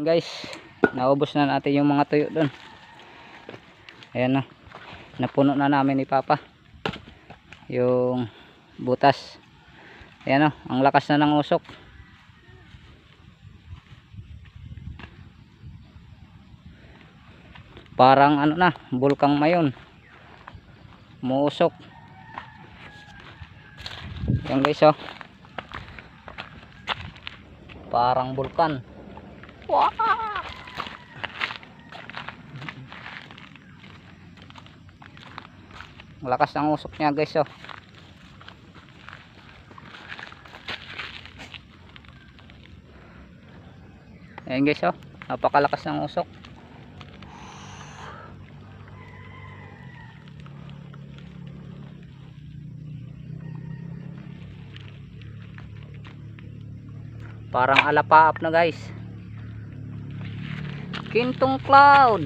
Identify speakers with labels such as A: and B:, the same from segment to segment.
A: Guys, naubos na natin yung mga tuyo doon. Ayan na, napuno na namin ni Papa yung butas. Ayan o, ang lakas na ng usok. Parang ano na, bulkang mayon, muusok. Ayan guys o, parang bulkan. Wow! Lakas ng usok niya guys oh. Ayan guys oh, napakalakas ng usok. Parang alapaap na guys. Kintong cloud.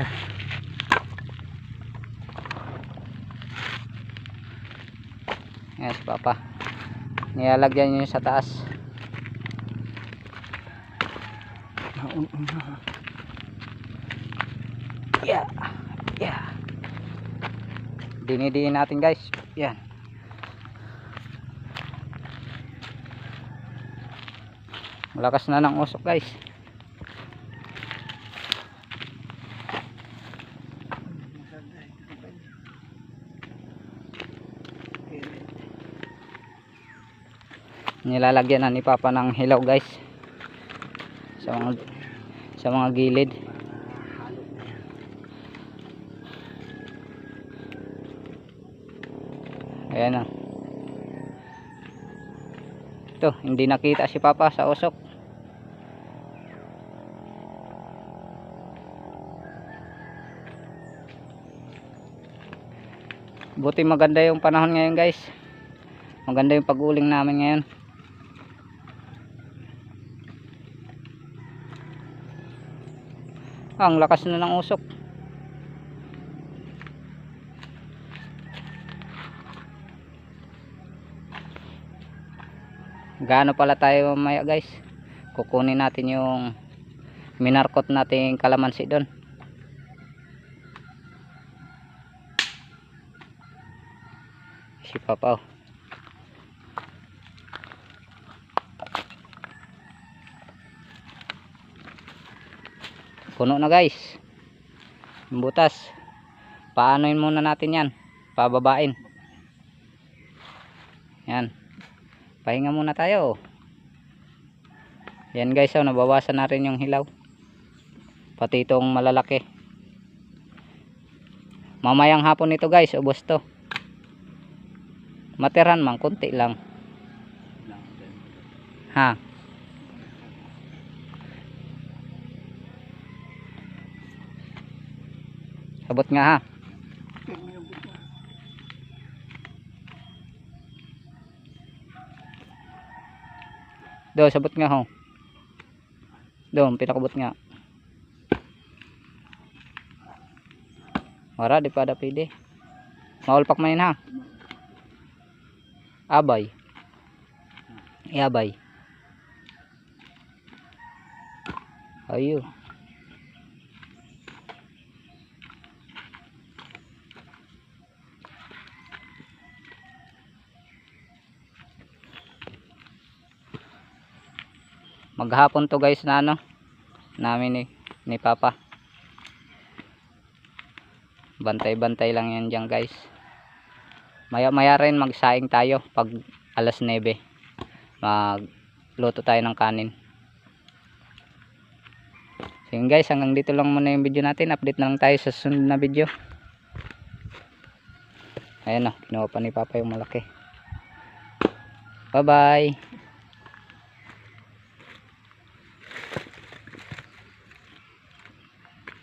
A: Yes, Papa. Nilalagyan niyo sa taas. Yeah. Yeah. Dinidiin natin guys. Yan. Malakas na ng usok guys. Nilalagyan na ni Papa ng hilaw guys sa mga gilid. Ayan na. Ito, hindi nakita si Papa sa usok. Buti maganda yung panahon ngayon guys. Maganda yung pag-uling namin ngayon. Ang lakas na ng usok. Gaano pala tayo mamaya guys? Kukunin natin yung minarkot nating kalamansi doon. Si Papa oh. Puno na guys yung butas. Paanoin muna natin yan, pababain. Yan, pahinga muna tayo. Yan guys oh, nabawasan na rin yung hilaw, pati itong malalaki. Mamayang hapon ito guys, ubos to. Matiran man, konti lang ha. Sabot nga ha. Do, sabot nga ho. Do, pinakabot nga. Wala, di pa ada pwede. Maulpak man yun ha. Abay. Iabay. Ayo. Maghapon to guys na ano namin ni Papa. Bantay-bantay lang yan dyan guys. Maya rin magsaing tayo pag alas 9. Magluto tayo ng kanin. So yun guys, hanggang dito lang muna yung video natin. Update na lang tayo sa susunod na video. Ayan o, kinuha pa ni Papa yung malaki. Bye bye.